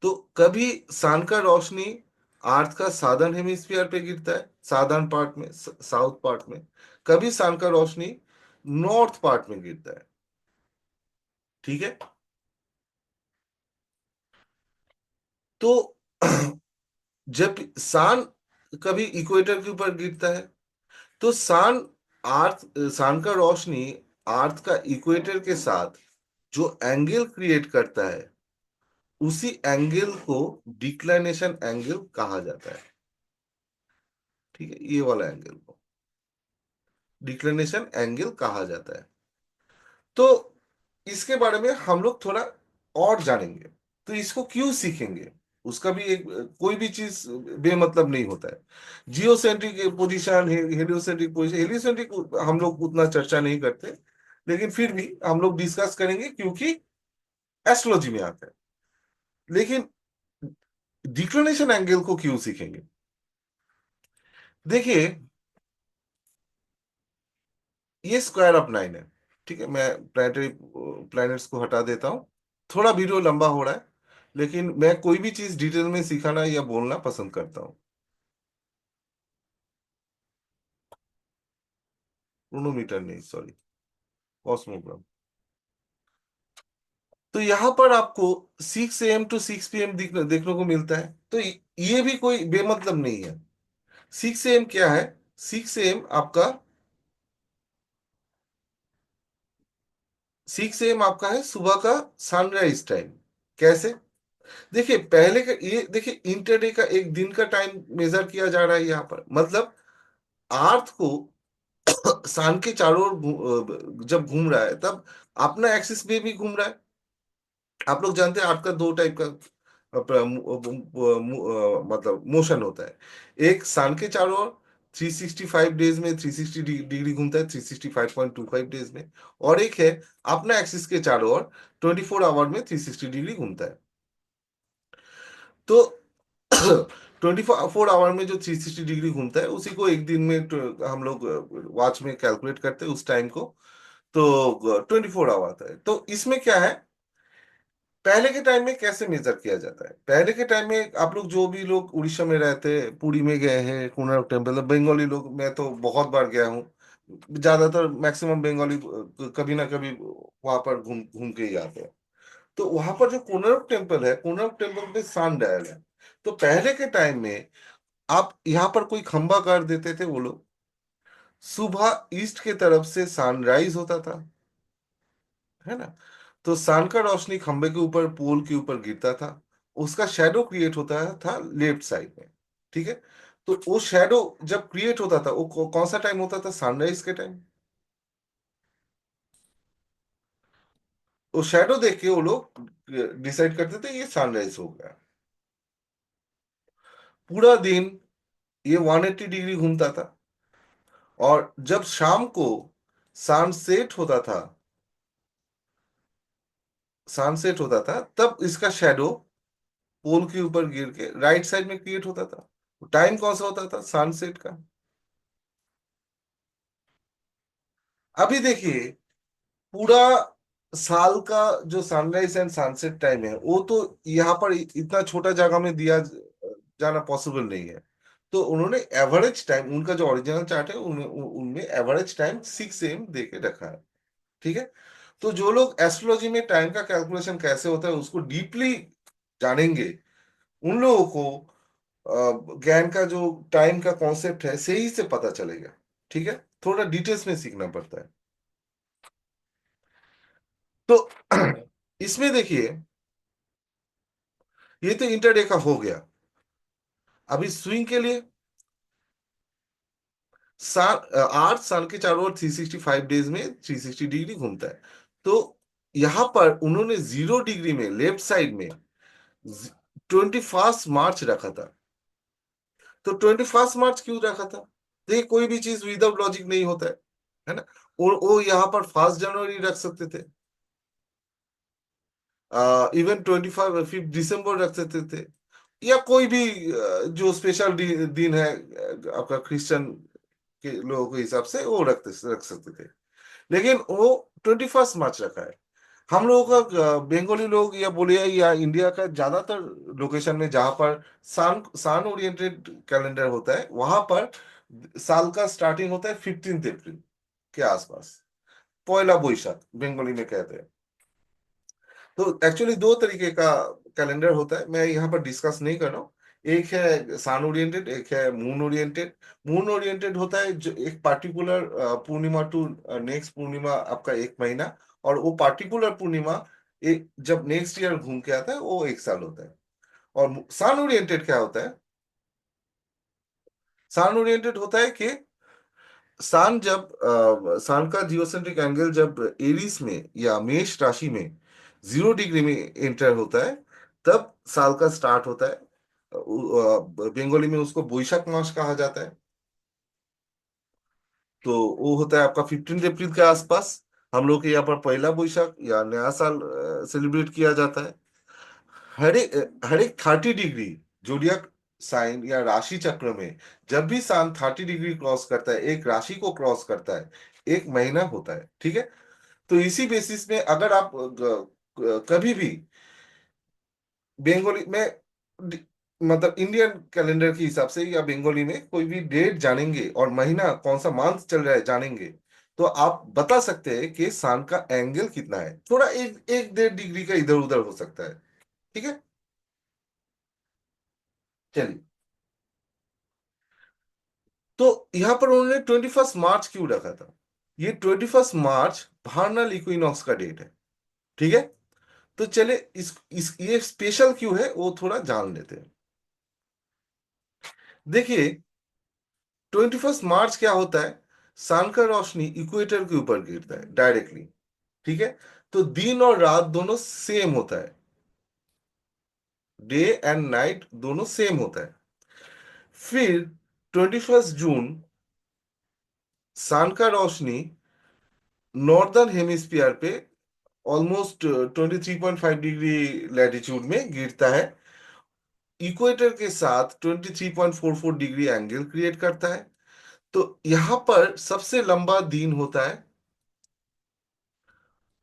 तो कभी सन का रोशनी अर्थ का सादर्न हेमिस्फीयर पे गिरता है, सादर्न पार्ट में, साउथ पार्ट में। कभी सन का रोशनी नॉर्थ पार्ट में गिरता है। ठीक है। तो जब सन कभी इक्वेटर के ऊपर गिरता है, तो सन का रोशनी अर्थ का इक्वेटर के साथ जो एंगल क्रिएट करता है, उसी एंगल को डिक्लाइनेशन एंगल कहा जाता है। ठीक है, ये वाला एंगल को डिक्लिनेशन एंगल कहा जाता है। तो इसके बारे में हम लोग थोड़ा और जानेंगे। तो इसको क्यों सीखेंगे, उसका भी एक, कोई भी चीज बेमतलब नहीं होता है। Geocentric position, heliocentric position, heliocentric हम लोग उतना चर्चा नहीं करते, लेकिन फिर भी हम लोग डिस्कस करेंगे क्योंकि एस्ट्रोलॉजी में आता है। लेकिन डिक्लिनेशन एंगल को क्यों सीखेंगे? देखिए, ये स्क्वायर ऑफ नाइन है। ठीक है, मैं प्लानिटरी प्लैनेट्स को हटा देता हूँ। थोड़ा वीडियो लंबा हो रहा है, लेकिन मैं कोई भी चीज डिटेल में सिखाना या बोलना पसंद करता हूँ। क्रोनोमीटर नहीं, सॉरी, कॉस्मोग्राम। तो यहाँ पर आपको 6 AM to 6 PM देखने को मिलता है। तो ये भी कोई बेमतलब नहीं है। 6 AM क्या है? 6 AM आपका, 6 AM आपका है सुबह का सनराइज टाइम। कैसे? देखिए, पहले का ये देखिए, इंटरडे का एक दिन का टाइम मेजर किया जा रहा है यहाँ पर। मतलब अर्थ को सन के चारों ओर जब घूम रहा है, तब अपना एक्सिस में भी घूम रहा है। आप लोग जानते हैं अर्थ का दो टाइप का मतलब मोशन होता है। एक सन के चारों ओर 365 डेज में 360 डिग्री घूमता है, 365.25 डेज में। और एक है अपना एक्सिस के चारों ओर 24 आवर में 360 डिग्री घूमता है। तो 24 आवर में जो 360 डिग्री घूमता है, उसी को एक दिन में हम लोग वॉच में कैलकुलेट करते हैं उस टाइम को। तो 24 आवर आता है। तो इसमें क्या है, पहले के टाइम में कैसे मेजर किया जाता है? पहले के टाइम में आप लोग, जो भी लोग उड़ीसा में रहते हैं, पुरी में गए हैं, कोणार्क टेम्पल, बंगाली लोग, मैं तो बहुत बार गया हूँ। ज्यादातर मैक्सिमम बंगाली कभी ना कभी वहां पर घूम घूम के ही आते हैं। तो वहां पर जो कोणार्क टेम्पल है, कोणार्क टेम्पल पे सन डायल है। तो पहले के टाइम में आप यहाँ पर कोई खंबा कर देते थे वो लोग, सुबह ईस्ट के तरफ से सनराइज होता था, है ना? तो सन का रोशनी खंबे के ऊपर, पोल के ऊपर गिरता था। उसका शेडो क्रिएट होता था लेफ्ट साइड में। ठीक है। तो वो शेडो जब क्रिएट होता था, वो कौन सा टाइम होता था? सनराइज के टाइम। वो शेडो देख के वो लोग डिसाइड करते थे ये सनराइज हो गया। पूरा दिन ये 180 डिग्री घूमता था। और जब शाम को सनसेट होता था, सनसेट होता था, तब इसका शेडो पोल के ऊपर गिर के राइट साइड में क्रिएट होता था। टाइम कौन सा होता था? सनसेट का। अभी देखिए, पूरा साल का जो सनराइज एंड सनसेट टाइम है, वो तो यहाँ पर इतना छोटा जगह में दिया जाना पॉसिबल नहीं है। तो उन्होंने एवरेज टाइम, उनका जो ओरिजिनल चार्ट है, उनमें एवरेज टाइम 6 AM दे के रखा है। ठीक है। तो जो लोग एस्ट्रोलॉजी में टाइम का कैलकुलेशन कैसे होता है उसको डीपली जानेंगे, उन लोगों को ज्ञान का जो टाइम का कॉन्सेप्ट है सही से पता चलेगा। ठीक है। थोड़ा डिटेल्स में सीखना पड़ता है। तो इसमें देखिए, ये तो इंटरडे का हो गया। अभी स्विंग के लिए, आठ साल के चारों ओर 365 डेज में 360 डिग्री घूमता है। तो यहां पर उन्होंने 0 डिग्री में लेफ्ट साइड में 21 मार्च रखा था। तो 21 मार्च क्यों रखा था? देखिए, कोई भी चीज विदाउट लॉजिक नहीं होता है ना? और वो यहाँ पर 1 जनवरी रख सकते थे, इवन 25 5 दिसंबर रख सकते थे, या कोई भी जो स्पेशल दिन है आपका क्रिश्चियन के लोगों के हिसाब से वो रख सकते थे। लेकिन वो 21 मार्च रखा है। हम लोगों का बंगाली लोग या बोलिए, या इंडिया का ज्यादातर लोकेशन में जहां पर सन ओरिएंटेड कैलेंडर होता है, वहां पर साल का स्टार्टिंग होता है 15 अप्रैल के आसपास। पहला बोईशाख बंगाली में कहते हैं। तो एक्चुअली दो तरीके का कैलेंडर होता है, मैं यहाँ पर डिस्कस नहीं कर रहा हूँ। एक है सन ओरिएंटेड, एक है मून ओरिएंटेड। मून ओरिएंटेड होता है जो एक पार्टिकुलर पूर्णिमा टू नेक्स्ट पूर्णिमा, आपका एक महीना। और वो पार्टिकुलर पूर्णिमा एक जब नेक्स्ट ईयर घूम के आता है, वो एक साल होता है। और सन ओरिएंटेड क्या होता है? सन ओरिएंटेड होता है कि सन का जियोसेंट्रिक एंगल जब एरीज में या मेष राशि में 0 डिग्री में एंटर होता है, तब साल का स्टार्ट होता है। बंगाली में उसको बोईशाख मास कहा जाता है। तो वो होता है आपका 15 अप्रैल के आसपास। हम लोग के यहाँ पर पहला बोईशाख या नया साल सेलिब्रेट किया जाता है। हर एक 30 डिग्री जोडियक साइन या राशि चक्र में जब भी सन 30 डिग्री क्रॉस करता है, एक राशि को क्रॉस करता है, एक महीना होता है, ठीक है। तो इसी बेसिस में अगर आप कभी भी बंगाली में मतलब इंडियन कैलेंडर के हिसाब से या बंगाली में कोई भी डेट जानेंगे और महीना कौन सा मंथ चल रहा है जानेंगे, तो आप बता सकते हैं कि सन का एंगल कितना है। थोड़ा एक एक 1.5 डिग्री का इधर उधर हो सकता है, ठीक है। चलिए, तो यहां पर उन्होंने 21 मार्च क्यों रखा था? ये 21 मार्च भार्नल इक्विनॉक्स का डेट है, ठीक है। तो चले इस ये स्पेशल क्यों है वो थोड़ा जान लेते हैं। देखिए, 21 मार्च क्या होता है? सन का रोशनी इक्वेटर के ऊपर गिरता है डायरेक्टली, ठीक है। तो दिन और रात दोनों सेम होता है, डे एंड नाइट दोनों सेम होता है। फिर 21 जून सन का रोशनी नॉर्दर्न हेमिस्फीयर पे ऑलमोस्ट 23.5 डिग्री लैटिट्यूड में गिरता है, इक्वेटर के साथ 23.44 डिग्री एंगल क्रिएट करता है। तो यहां पर सबसे लंबा दिन होता है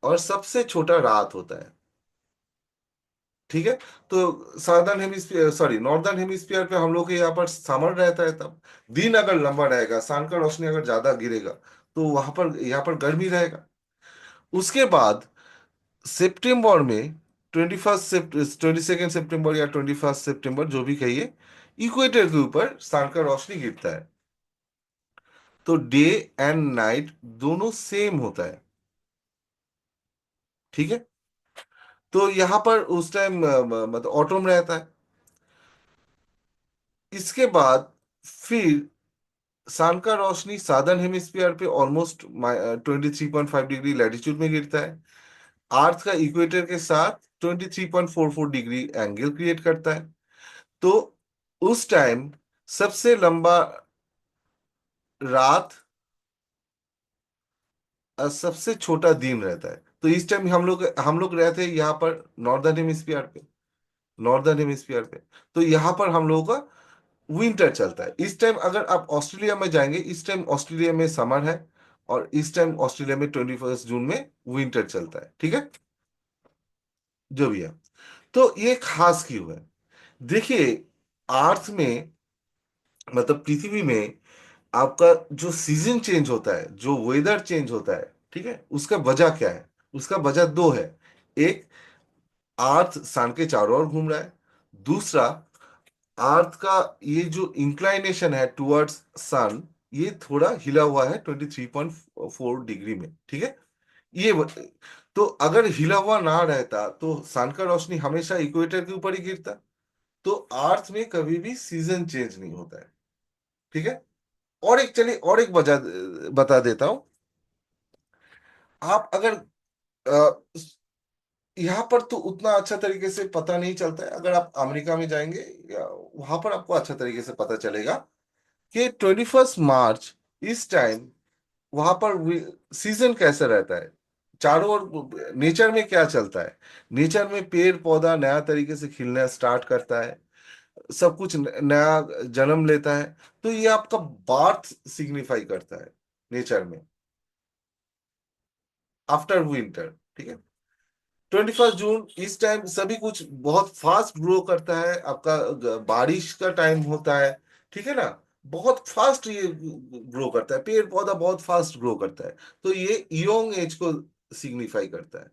और सबसे छोटा रात होता है, ठीक है। तो southern hemisphere sorry northern hemisphere पे हम लोग के यहाँ पर समर रहता है, तब दिन अगर लंबा रहेगा, सन का रोशनी अगर ज्यादा गिरेगा, तो वहां पर यहाँ पर गर्मी रहेगा। उसके बाद सितंबर में 22nd सितंबर या 21 सितंबर जो भी कहिए, इक्वेटर के ऊपर सन का रोशनी गिरता है। तो डे एंड नाइट दोनों सेम होता है, ठीक है। तो यहाँ पर उस टाइम मतलब ऑटम रहता है। इसके बाद फिर सन का रोशनी सादर्न हेमिस्फीयर पे ऑलमोस्ट 23.5 डिग्री लैटिट्यूड में गिरता है, अर्थ का इक्वेटर के साथ 23.44 डिग्री एंगल क्रिएट करता है। तो उस टाइम सबसे लंबा रात और सबसे छोटा दिन रहता है। तो इस टाइम हम लोग रहते हैं यहाँ पर नॉर्दर्न हेमिस्फीयर पे, नॉर्दर्न हेमिस्फीयर पे। तो यहाँ पर हम लोगों का विंटर चलता है। इस टाइम अगर आप ऑस्ट्रेलिया में जाएंगे, इस टाइम ऑस्ट्रेलिया में समर है, और इस टाइम ऑस्ट्रेलिया में 21 जून में विंटर चलता है, ठीक है। जो भी है, तो ये खास क्यों है? देखिए, अर्थ में मतलब पृथ्वी में आपका जो सीजन चेंज होता है, जो वेदर चेंज होता है, ठीक है, उसका वजह क्या है? उसका वजह दो है। एक, अर्थ सन के चारों ओर घूम रहा है। दूसरा, अर्थ का ये जो इंक्लाइनेशन है टुवर्ड्स सन, ये थोड़ा हिला हुआ है 23.4 डिग्री में, ठीक है। ये ब- तो अगर हिला हुआ ना रहता तो सन का रोशनी हमेशा इक्वेटर के ऊपर ही गिरता। तो अर्थ में कभी भी सीजन चेंज नहीं होता है, ठीक है। और एक चलिए और एक वजह बता देता हूं। आप अगर यहाँ पर तो उतना अच्छा तरीके से पता नहीं चलता है, अगर आप अमेरिका में जाएंगे या वहां पर आपको अच्छा तरीके से पता चलेगा कि 21 मार्च इस टाइम वहां पर सीजन कैसा रहता है, चारों ओर नेचर में क्या चलता है। नेचर में पेड़ पौधा नया तरीके से खिलना स्टार्ट करता है, सब कुछ नया जन्म लेता है। तो ये आपका बार्थ सिग्निफाई करता है नेचर में, आफ्टर विंटर, ठीक है। 21 जून इस टाइम सभी कुछ बहुत फास्ट ग्रो करता है, आपका बारिश का टाइम होता है, ठीक है ना। बहुत फास्ट ये ग्रो करता है, पेड़ पौधा बहुत फास्ट ग्रो करता है। तो ये यंग एज को सिग्निफाई करता है।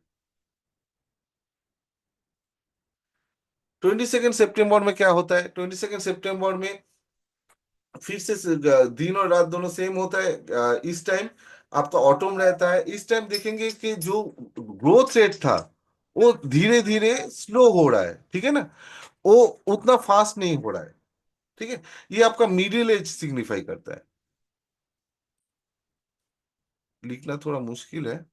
22 सितंबर में क्या होता है? 22 सितंबर में फिर से दिन और रात दोनों सेम होता है। इस टाइम आपका ऑटम रहता है। इस टाइम देखेंगे कि जो ग्रोथ रेट था वो धीरे धीरे स्लो हो रहा है, ठीक है ना। वो उतना फास्ट नहीं हो रहा है। ठीक है, ये आपका मिडिल एज सिग्निफाई करता है। लिखना थोड़ा मुश्किल है।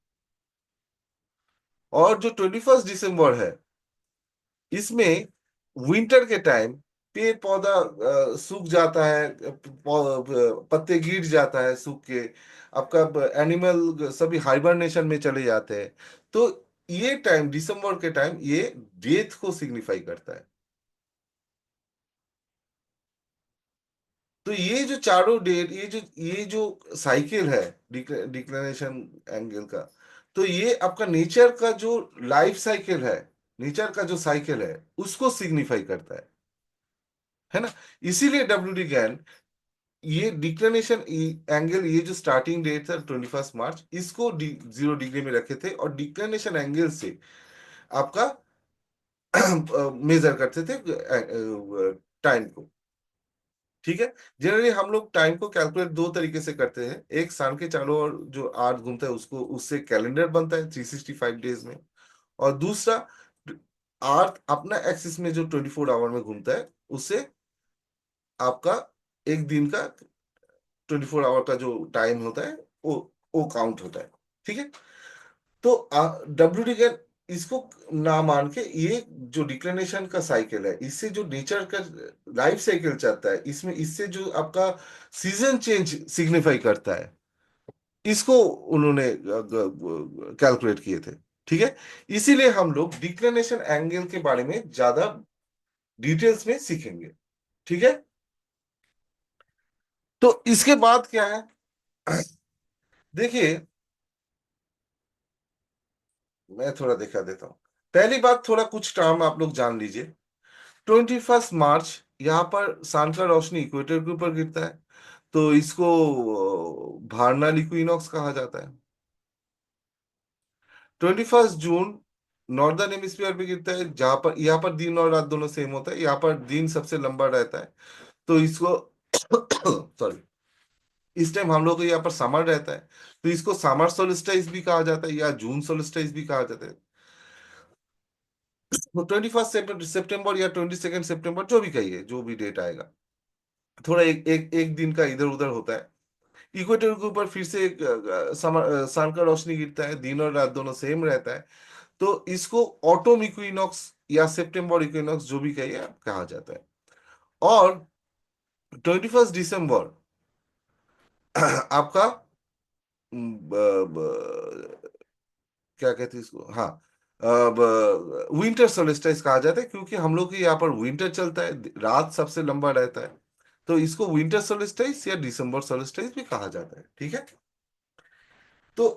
और जो 21 दिसंबर है, इसमें विंटर के टाइम पेड़ पौधा सूख जाता है, पत्ते गिर जाता है सूख के, आपका एनिमल सभी हाइबरनेशन में चले जाते हैं। तो ये टाइम, दिसंबर के टाइम, ये डेथ को सिग्निफाई करता है। तो ये जो चारों डेट, ये जो साइकिल है डिक्लिनेशन एंगल का, तो ये आपका नेचर का जो लाइफ साइकिल है, नेचर का जो साइकिल है, उसको सिग्निफाई करता है ना। इसीलिए डब्ल्यू डी गैन ये डिक्लिनेशन एंगल, ये जो स्टार्टिंग डेट था 21 मार्च, इसको 0 डिग्री में रखे थे, और डिक्लिनेशन एंगल से आपका मेजर करते थे टाइम को। ठीक है। जनरली हम लोग टाइम को कैलकुलेट दो तरीके से करते हैं। एक, सन के चारों ओर जो अर्थ घूमता है उसको, उससे कैलेंडर बनता है 365 डेज में। और दूसरा, अर्थ अपना एक्सिस में जो 24 आवर में घूमता है, उससे आपका एक दिन का 24 आवर का जो टाइम होता है, वो काउंट होता है। ठीक है। तो डब्ल्यू डी कैन इसको ना मान के, ये जो डिक्लिनेशन का साइकिल है, इससे जो नेचर का लाइफ साइकिल चलता है, इसमें इससे जो आपका सीजन चेंज सिग्निफाई करता है, इसको उन्होंने कैलकुलेट किए थे। ठीक है। इसीलिए हम लोग डिक्लिनेशन एंगल के बारे में ज्यादा डिटेल्स में सीखेंगे। ठीक है। तो इसके बाद क्या है, देखिए, मैं थोड़ा दिखा देता हूँ। पहली बात, थोड़ा कुछ टर्म आप लोग जान लीजिए। 21 मार्च, यहाँ पर सन का रोशनी इक्वेटर के ऊपर गिरता है, तो इसको वार्नल इक्विनॉक्स कहा जाता है। 21 जून नॉर्दर्न हेमिस्फीयर पे गिरता है, जहां पर, यहाँ पर दिन और रात दोनों सेम होता है, यहाँ पर दिन सबसे लंबा रहता है, तो इसको सॉरी, इस टाइम हम लोग को यहाँ पर समर रहता है, तो इसको समर सोल्स्टिस भी कहा जाता है, या जून सोल्स्टिस भी कहा जाता है। तो 21 सितंबर या 22 सितंबर, जो भी कहिए, जो भी डेट आएगा, थोड़ा एक दिन का इधर उधर होता है। इक्वेटर के ऊपर फिर से एक सन का रोशनी गिरता है, दिन और रात दोनों सेम रहता है, तो इसको ऑटोम इक्विनॉक्स या सितंबर इक्विनॉक्स, जो भी कहिए, कहा जाता है। और 21 दिसंबर आपका क्या कहते हैं इसको, हाँ, अब विंटर सोल्स्टिस कहा जाता है, क्योंकि हम लोग के यहाँ पर विंटर चलता है, रात सबसे लंबा रहता है, तो इसको विंटर सोल्स्टिस या दिसंबर सोल्स्टिस भी कहा जाता है। ठीक है। तो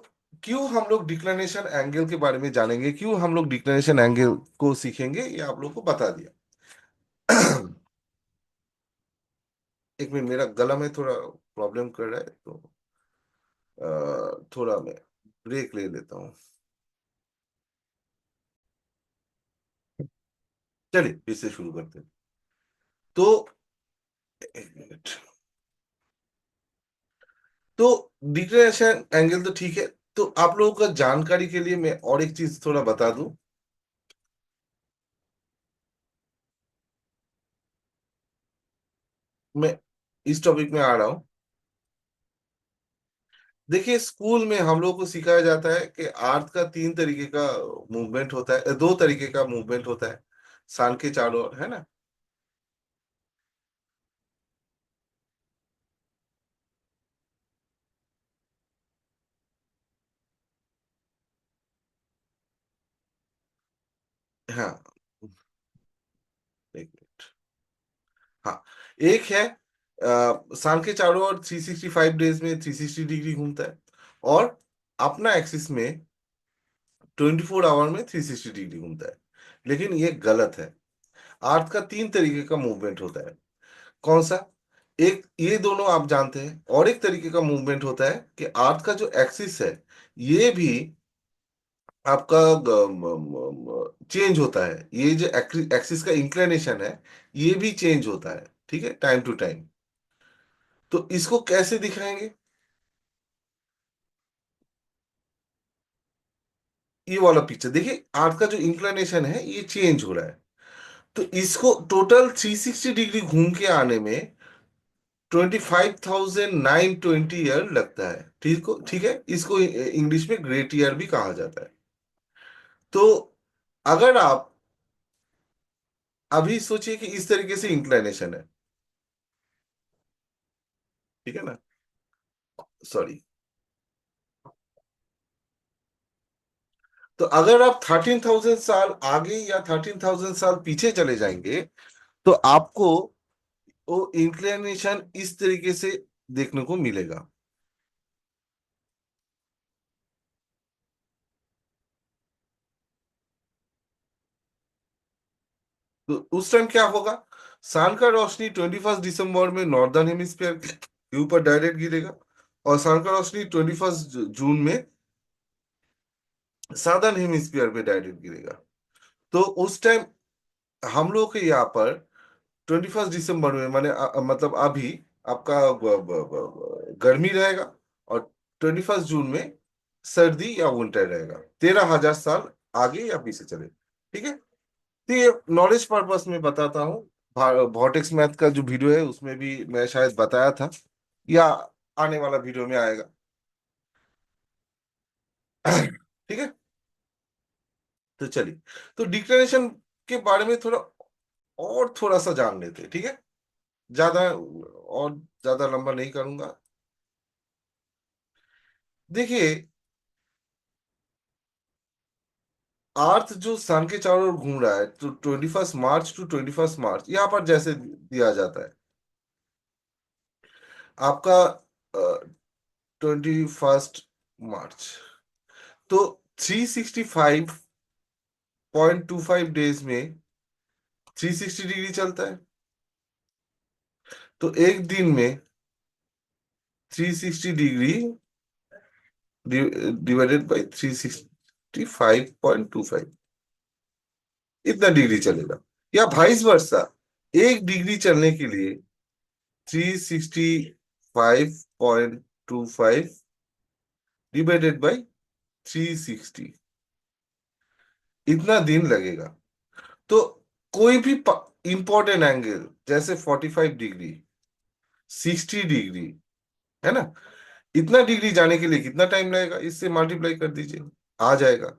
क्यों हम लोग डिक्लिनेशन एंगल के बारे में जानेंगे, क्यों हम लोग डिक्लिनेशन एंगल को सीखेंगे, ये आप लोग को बता दिया। एक मिनट, मेरा गला में थोड़ा प्रॉब्लम कर रहा है, तो थोड़ा मैं ब्रेक ले लेता हूँ। चलिए फिर से शुरू करते हैं। तो एक मिनट। तो डिक्लेरेशन एंगल तो ठीक है। तो आप लोगों का जानकारी के लिए मैं और एक चीज थोड़ा बता दूं। मैं इस टॉपिक में आ रहा हूं। देखिए, स्कूल में हम लोग को सिखाया जाता है कि अर्थ का 3 तरीके का मूवमेंट होता है, 2 तरीके का मूवमेंट होता है, सन के चारों ओर, है ना। हाँ, एक मिनट। हाँ, एक है, सन के चारों ओर 365 डेज में 360 डिग्री घूमता है, और अपना एक्सिस में 24 आवर में 360 डिग्री घूमता है। लेकिन ये गलत है। अर्थ का 3 तरीके का मूवमेंट होता है। कौन सा? एक, ये दोनों आप जानते हैं, और एक तरीके का मूवमेंट होता है कि अर्थ का जो एक्सिस है, ये भी आपका चेंज होता है। ये जो एक्सिस का इंक्लिनेशन है, ये भी चेंज होता है, ठीक है, टाइम टू टाइम। तो इसको कैसे दिखाएंगे? ये वाला पिक्चर देखिए, अर्थ का जो इंक्लिनेशन है, ये चेंज हो रहा है। तो इसको टोटल 360 डिग्री घूम के आने में 25,920 ईयर लगता है। ठीक है, इसको इंग्लिश में ग्रेट ईयर भी कहा जाता है। तो अगर आप अभी सोचिए कि इस तरीके से इंक्लिनेशन है, ठीक है ना, सॉरी। तो अगर आप 13,000 साल आगे या 13,000 साल पीछे चले जाएंगे, तो आपको वो इंक्लिनेशन इस तरीके से देखने को मिलेगा। तो उस टाइम क्या होगा, सन का रोशनी 21 दिसंबर में नॉर्दर्न हेमिस्फीयर के ऊपर डायरेक्ट गिरेगा, और सन का रोशनी 21 जून में सादर्न हेमिस्फीयर पे डायरेक्ट गिरेगा। तो उस टाइम हम लोग के यहाँ पर 21 दिसंबर में, माने मतलब अभी आपका गर्मी रहेगा, और 21 जून में सर्दी या विंटर रहेगा, 13,000 साल आगे या पीछे चले। ठीक है, तो ये नॉलेज पर्पस में बताता हूँ। वॉर्टेक्स मैथ का जो वीडियो है उसमें भी मैं शायद बताया था, या आने वाला वीडियो में आएगा। ठीक है, तो चलिए, तो डिक्लेरेशन के बारे में थोड़ा और थोड़ा सा जान लेते हैं, ठीक है। ज्यादा और ज्यादा लंबा नहीं करूंगा। देखिए, अर्थ जो सन के चारों ओर घूम रहा है, तो 21 मार्च टू 21 मार्च यहाँ पर जैसे दिया जाता है आपका 21 मार्च, तो 365.25 डेज में 360 डिग्री चलता है। तो एक दिन में 360 डिग्री डिवाइडेड बाई 365.25, इतना डिग्री चलेगा। या वाइस वर्सा, एक डिग्री चलने के लिए 365.25 डिवाइडेड बाई 360, इतना दिन लगेगा। तो कोई भी इंपॉर्टेंट एंगल जैसे 45 डिग्री, 60 डिग्री, है ना, इतना डिग्री जाने के लिए कितना टाइम लगेगा, इससे मल्टीप्लाई कर दीजिए, आ जाएगा।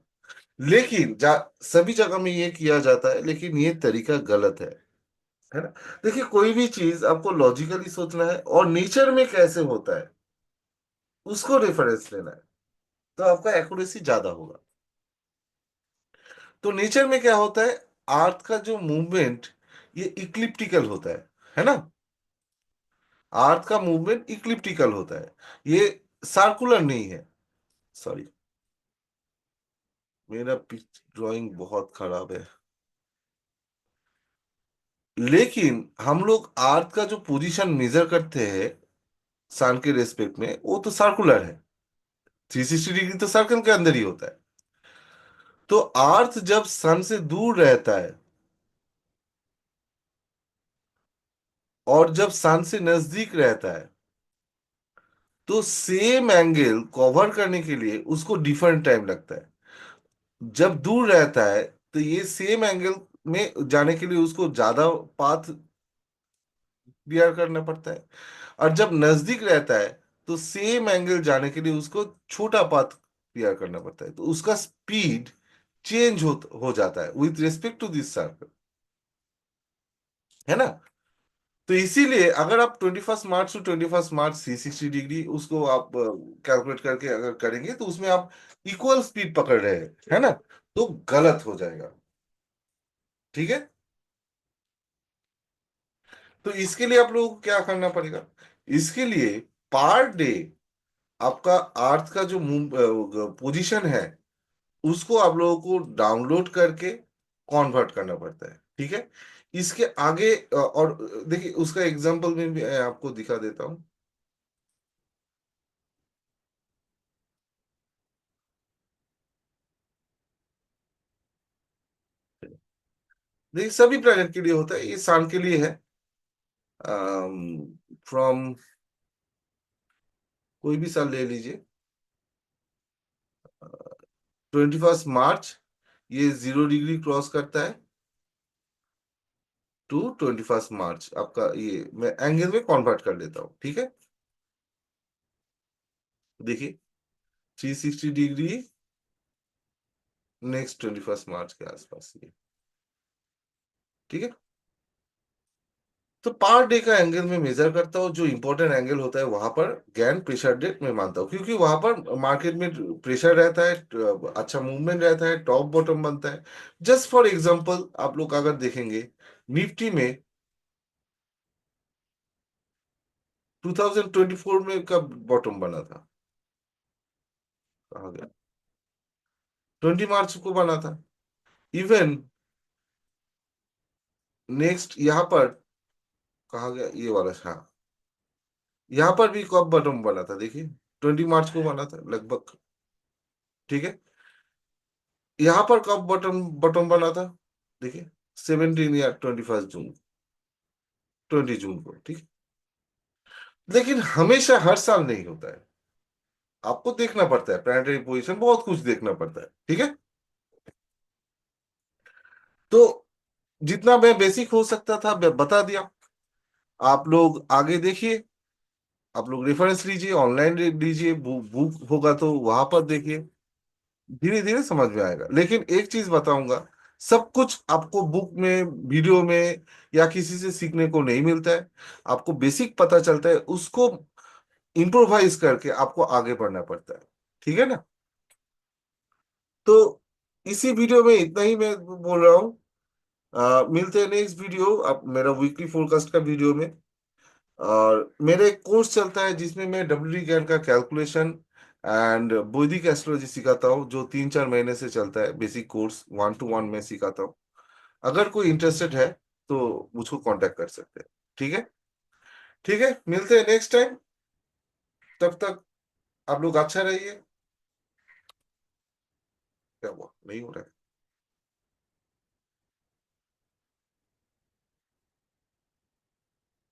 लेकिन सभी जगह में ये किया जाता है, लेकिन ये तरीका गलत है ना। देखिए, कोई भी चीज आपको लॉजिकली सोचना है और नेचर में कैसे होता है उसको रेफरेंस लेना है, तो आपका एक्यूरेसी ज्यादा होगा। तो नेचर में क्या होता है, अर्थ का जो मूवमेंट ये इक्लिप्टिकल होता है ना। अर्थ का मूवमेंट इक्लिप्टिकल होता है, ये सर्कुलर नहीं है। सॉरी, मेरा पिच ड्राइंग बहुत खराब है। लेकिन हम लोग अर्थ का जो पोजीशन मेजर करते हैं सन के रेस्पेक्ट में, वो तो सर्कुलर है, 360 डिग्री तो सर्कल के अंदर ही होता है। तो अर्थ जब सन से दूर रहता है और जब सन से नजदीक रहता है, तो सेम एंगल कवर करने के लिए उसको डिफरेंट टाइम लगता है। जब दूर रहता है तो ये सेम एंगल में जाने के लिए उसको ज्यादा पाथ बियर करना पड़ता है, और जब नजदीक रहता है तो सेम एंगल जाने के लिए उसको छोटा पाथ बियर करना पड़ता है। तो उसका स्पीड चेंज हो जाता है with respect to this circle, है ना। तो इसीलिए अगर आप 21 मार्च टू 21 मार्च 360 डिग्री उसको आप कैलकुलेट करके अगर करेंगे, तो उसमें आप इक्वल स्पीड पकड़ रहे हैं, है ना, तो गलत हो जाएगा। ठीक है, तो इसके लिए आप लोगों को क्या करना पड़ेगा, इसके लिए पर डे आपका अर्थ का जो पोजीशन है उसको आप लोगों को डाउनलोड करके कन्वर्ट करना पड़ता है। ठीक है, इसके आगे और देखिए उसका एग्जांपल में भी मैं आपको दिखा देता हूँ। देखिए, सभी प्लेनेट के लिए होता है, ये सन के लिए है। फ्रॉम कोई भी साल ले लीजिए, 21 मार्च ये 0 डिग्री क्रॉस करता है, टू 21 मार्च आपका, ये मैं एंगल में कन्वर्ट कर लेता हूँ, ठीक है। देखिए 360 डिग्री नेक्स्ट 21 मार्च के आसपास ये, ठीक है। तो पर डे का एंगल में मेजर करता हूँ, जो इंपॉर्टेंट एंगल होता है वहां पर गैन प्रेशर डेट में मानता हूँ, क्योंकि वहां पर मार्केट में प्रेशर रहता है, अच्छा मूवमेंट रहता है, टॉप बॉटम बनता है। जस्ट फॉर एग्जांपल आप लोग अगर देखेंगे निफ्टी में 2024 में कब बॉटम बना था, कहा गया 20 मार्च को बना था। इवन नेक्स्ट यहाँ पर कहा गया ये वाला, हाँ, यहाँ पर भी कब बॉटम बना था देखिए, 20 मार्च को बना था लगभग, ठीक है। यहाँ पर कब बॉटम बॉटम बना था देखिए, 17 या 21 जून, 20 जून को, ठीक है। लेकिन हमेशा हर साल नहीं होता है, आपको देखना पड़ता है प्लानिटरी पोजीशन, बहुत कुछ देखना पड़ता है, ठीक है। तो जितना मैं बेसिक हो सकता था मैं बता दिया, आप लोग आगे देखिए, आप लोग रेफरेंस लीजिए, ऑनलाइन लीजिए, बुक होगा तो वहां पर देखिए, धीरे धीरे समझ में आएगा। लेकिन एक चीज बताऊंगा, सब कुछ आपको बुक में, वीडियो में या किसी से सीखने को नहीं मिलता है। आपको बेसिक पता चलता है, उसको इम्प्रोवाइज करके आपको आगे बढ़ना पड़ता है, ठीक है ना। तो इसी वीडियो में इतना ही मैं बोल रहा हूँ। मिलते हैं नेक्स्ट वीडियो, अब मेरा वीकली फोरकास्ट का वीडियो में। और मेरे एक कोर्स चलता है जिसमें मैं डब्ल्यू ज्ञान का कैलकुलेशन एंड वैदिक एस्ट्रोलॉजी सिखाता हूँ, जो 3-4 महीने से चलता है, बेसिक कोर्स 1-to-1 में सिखाता हूँ। अगर कोई इंटरेस्टेड है तो मुझको कांटेक्ट कर सकते हैं, ठीक है। ठीक है, मिलते हैं नेक्स्ट टाइम, तब तक आप लोग अच्छा रहिए। क्या हुआ, नहीं हो रहा है?